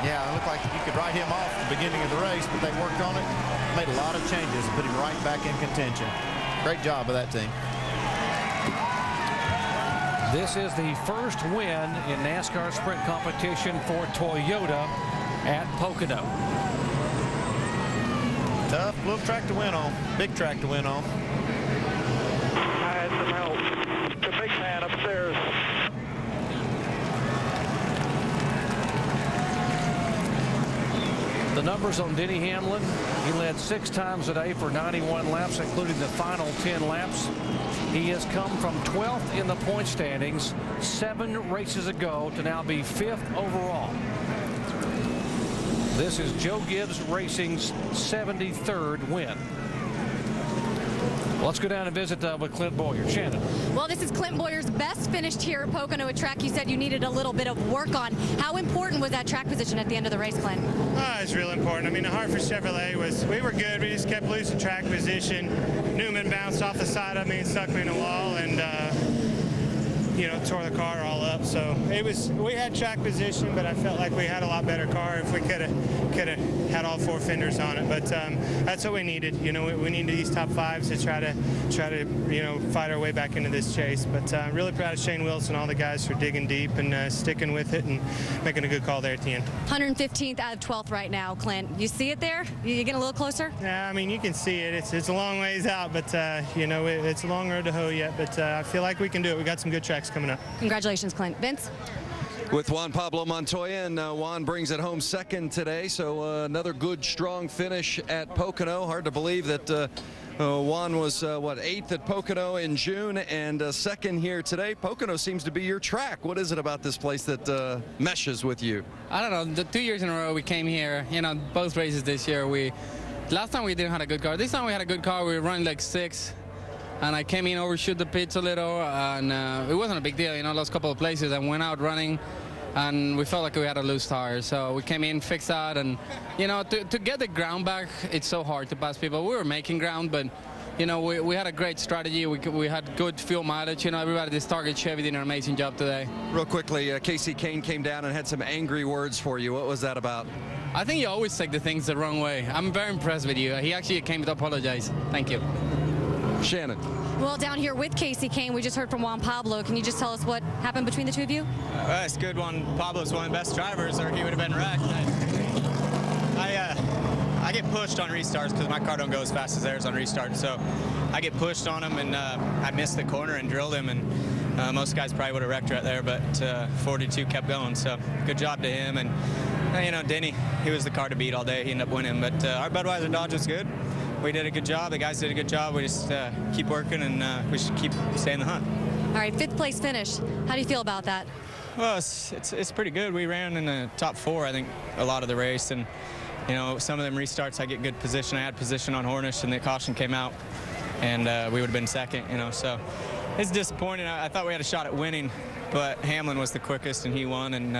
Yeah, it looked like you could write him off at the beginning of the race, but they worked on it, made a lot of changes, and put him right back in contention. Great job of that team. This is the first win in NASCAR sprint competition for Toyota at Pocono. Tough little track to win on, big track to win on. I had some help. The big man upstairs. The numbers on Denny Hamlin, he led 6 times today for 91 laps, including the final 10 laps. He has come from 12th in the point standings 7 races ago to now be 5th overall. This is Joe Gibbs Racing's 73rd win. Let's go down and visit with Clint Boyer. Shannon. Well, this is Clint Boyer's best finished here at Pocono, a track you said you needed a little bit of work on. How important was that track position at the end of the race, Clint? It's real important. I mean, the Hartford Chevrolet we were good. We just kept losing track position. Newman bounced off the side of me and stuck me in a wall, and tore the car all up. So we had track position, but I felt like we had a lot better car if we could have had all 4 fenders on it. But that's what we needed. We needed these top 5s to try to fight our way back into this chase. But I'm really proud of Shane Wilson, all the guys for digging deep and sticking with it and making a good call there at the end. 115th out of 12th right now, Clint. You see it there? You getting a little closer? Yeah, I mean, you can see it. It's a long ways out, but it's a long road to hoe yet. But I feel like we can do it. We got some good tracks coming up. Congratulations, Clint. Vince? With Juan Pablo Montoya, and Juan brings it home second today, so another good, strong finish at Pocono. Hard to believe that Juan was, 8th at Pocono in June and second here today. Pocono seems to be your track. What is it about this place that meshes with you? I don't know. The 2 years in a row we came here, both races this year. Last time we didn't have a good car. This time we had a good car. We were running like 6th. And I came in, overshoot the pits a little, and it wasn't a big deal, lost a couple of places and went out running, and we felt like we had a loose tire. So we came in, fixed that, and, to get the ground back, it's so hard to pass people. We were making ground, but, we had a great strategy. We had good fuel mileage. Everybody at this Target Chevy did an amazing job today. Real quickly, Casey Kane came down and had some angry words for you. What was that about? I think you always take the things the wrong way. I'm very impressed with you. He actually came to apologize. Thank you. Shannon. Well, down here with Casey Kane, we just heard from Juan Pablo. Can you just tell us what happened between the two of you? It's good. Juan Pablo's one of the best drivers, or he would have been wrecked. I get pushed on restarts because my car don't go as fast as theirs on restart. So I get pushed on him, and I missed the corner and drilled him. And most guys probably would have wrecked right there, but 42 kept going. So good job to him. And Denny, he was the car to beat all day. He ended up winning. But our Budweiser Dodge was good. We did a good job. The guys did a good job. We just keep working, and we should keep staying in the hunt. All right, 5th place finish. How do you feel about that? Well, it's pretty good. We ran in the top 4, I think, a lot of the race, and some of them restarts I get good position. I had position on Hornish, and the caution came out, and we would have been second. So it's disappointing. I thought we had a shot at winning, but Hamlin was the quickest, and he won. And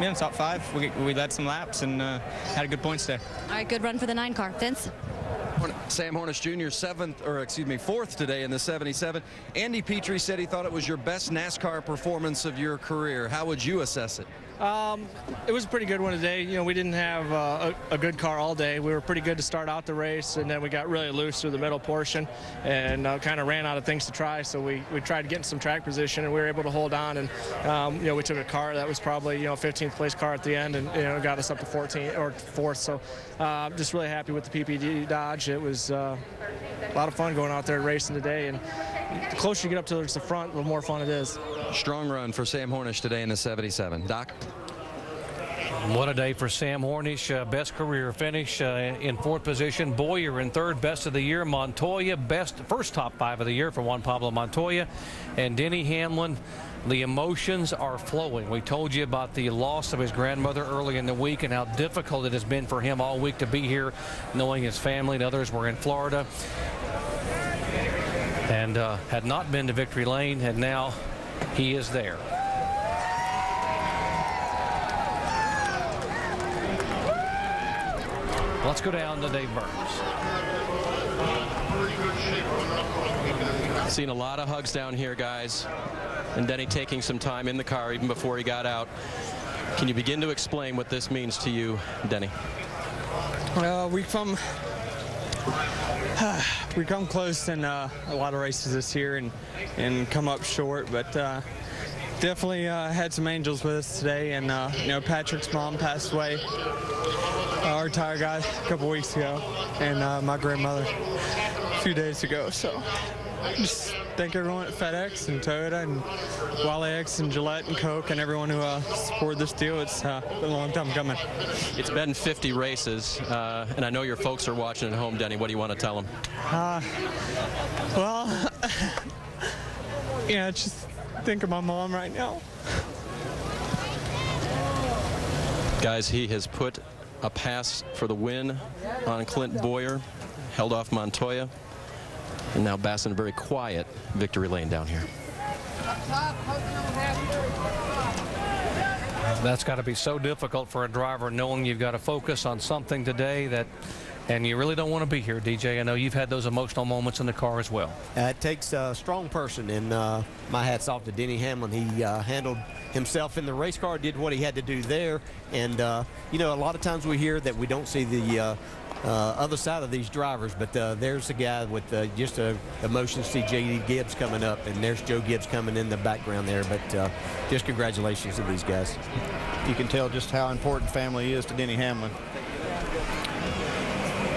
in top 5, we led some laps and had a good points day. All right, good run for the 9 car. Vince? Sam Hornish Jr. 4th today in the 77. Andy Petrie said he thought it was your best NASCAR performance of your career. How would you assess it? It was a pretty good one today. We didn't have a good car all day. We were pretty good to start out the race, and then we got really loose through the middle portion and kind of ran out of things to try. So we tried to get in some track position, and we were able to hold on. And we took a car that was probably 15th place car at the end, and got us up to 14th or 4th. So just really happy with the PPD Dodge. It was a lot of fun going out there racing today, and the closer you get up to the front, the more fun it is. Strong run for Sam Hornish today in the 77. Doc? What a day for Sam Hornish. Best career finish in 4th position. Boyer in 3rd, best of the year. Montoya, first top 5 of the year for Juan Pablo Montoya. And Denny Hamlin, the emotions are flowing. We told you about the loss of his grandmother early in the week and how difficult it has been for him all week to be here, knowing his family and others were in Florida. And had not been to Victory Lane, and now he is there. Let's go down to Dave Burns. Seen a lot of hugs down here, guys. And Denny taking some time in the car even before he got out. Can you begin to explain what this means to you, Denny? We come close in a lot of races this year and come up short, but definitely had some angels with us today. And you know, Patrick's mom passed away, our tire guy, a couple weeks ago, and my grandmother a few days ago. So just thank everyone at FedEx and Toyota and Wally X and Gillette and Coke and everyone who supported this deal. It's been a long time coming. It's been 50 races, and I know your folks are watching at home, Denny. What do you want to tell them? Well, yeah, just think of my mom right now. Guys, he has put a pass for the win on Clint Boyer, held off Montoya, and now Bass in a very quiet victory lane down here. That's got to be so difficult for a driver, knowing you've got to focus on something today and you really don't want to be here, DJ. I know you've had those emotional moments in the car as well. It takes a strong person, and my hat's off to Denny Hamlin. He handled himself in the race car, did what he had to do there, and you know, a lot of times we hear that we don't see the other side of these drivers, but there's a guy with just emotion. See J.D. Gibbs coming up, and there's Joe Gibbs coming in the background there, but just congratulations to these guys. You can tell just how important family is to Denny Hamlin.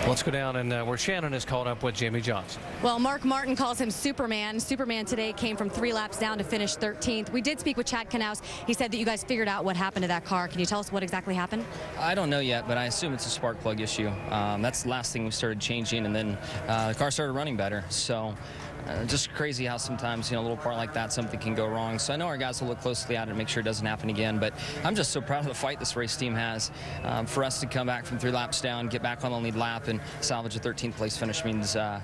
Let's go down and where Shannon is caught up with Jimmy Johnson. Well, Mark Martin calls him Superman. Superman today came from 3 laps down to finish 13th. We did speak with Chad Knaus. He said that you guys figured out what happened to that car. Can you tell us what exactly happened? I don't know yet, but I assume it's a spark plug issue. That's the last thing we started changing, and then the car started running better. So just crazy how sometimes, you know, a little part like that, something can go wrong. So I know our guys will look closely at it and make sure it doesn't happen again. But I'm just so proud of the fight this race team has. For us to come back from 3 laps down, get back on the lead lap, and salvage a 13th place finish means a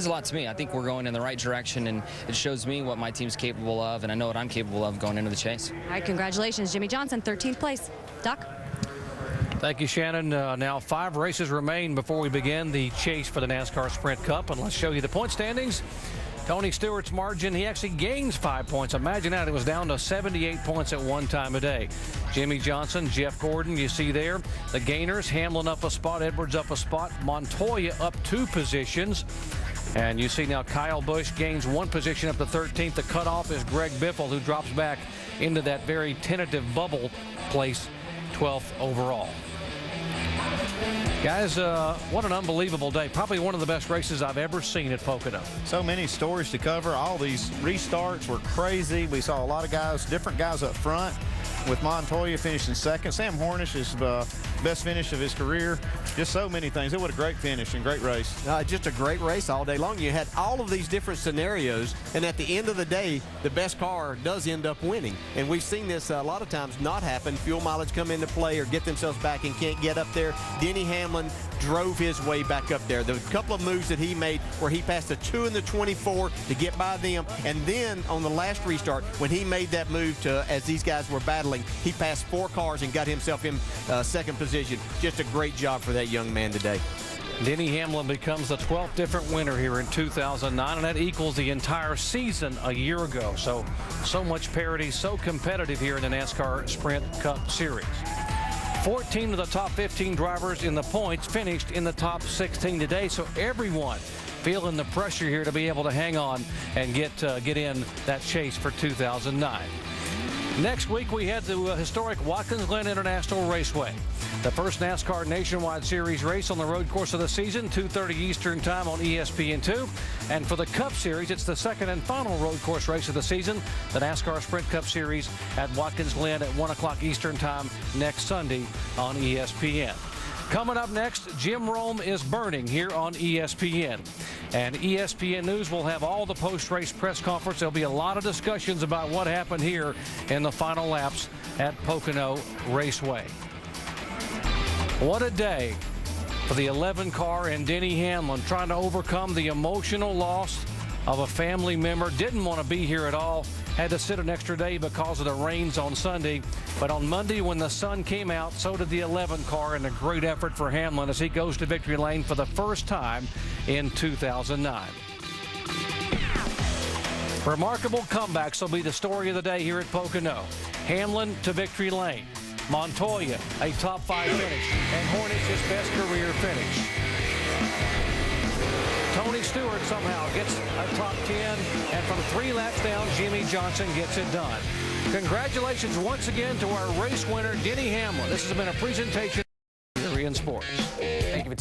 lot to me. I think we're going in the right direction, and it shows me what my team's capable of, and I know what I'm capable of going into the chase. All right, congratulations, Jimmy Johnson, 13th place. Doc? Thank you, Shannon. Now 5 races remain before we begin the chase for the NASCAR Sprint Cup, and let's show you the point standings. Tony Stewart's margin, he actually gains 5 points. Imagine that, it was down to 78 points at one time a day. Jimmy Johnson, Jeff Gordon, you see there. The gainers, Hamlin up a spot, Edwards up a spot, Montoya up 2 positions. And you see now Kyle Busch gains 1 position up to 13th. The cutoff is Greg Biffle, who drops back into that very tentative bubble place, 12th overall. Guys, what an unbelievable day. Probably one of the best races I've ever seen at Pocono. So many stories to cover. All these restarts were crazy. We saw a lot of guys, different guys up front, with Montoya finishing second. Sam Hornish's best finish of his career. Just so many things. It was a great finish and great race. Just a great race all day long. You had all of these different scenarios, and at the end of the day, the best car does end up winning. And we've seen this a lot of times not happen. Fuel mileage come into play or get themselves back and can't get up there. Denny Hamlin drove his way back up there. The couple of moves that he made where he passed the 2 and the 24 to get by them, and then on the last restart when he made that move to, as these guys were battling, he passed 4 cars and got himself in second position. Just a great job for that young man today. Denny Hamlin becomes the 12th different winner here in 2009, and that equals the entire season a year ago. So much parity, so competitive here in the NASCAR Sprint Cup Series. 14 of the top 15 drivers in the points finished in the top 16 today, so everyone feeling the pressure here to be able to hang on and get in that chase for 2009. Next week, we head to historic Watkins Glen International Raceway. The first NASCAR Nationwide Series race on the road course of the season, 2:30 Eastern Time on ESPN2. And for the Cup Series, it's the second and final road course race of the season, the NASCAR Sprint Cup Series at Watkins Glen at 1 o'clock Eastern Time next Sunday on ESPN. Coming up next, Jim Rome is burning here on ESPN. And ESPN News will have all the post-race press conference. There'll be a lot of discussions about what happened here in the final laps at Pocono Raceway. What a day for the 11 car and Denny Hamlin, trying to overcome the emotional loss of a family member. Didn't want to be here at all. Had to sit an extra day because of the rains on Sunday. But on Monday, when the sun came out, so did the 11 car, and a great effort for Hamlin as he goes to victory lane for the first time in 2009. Remarkable comebacks will be the story of the day here at Pocono. Hamlin to victory lane. Montoya, a top 5 finish, and Hornish his best career finish. Tony Stewart somehow gets a top 10, and from 3 laps down, Jimmy Johnson gets it done. Congratulations once again to our race winner, Denny Hamlin. This has been a presentation of Sports. Thank you for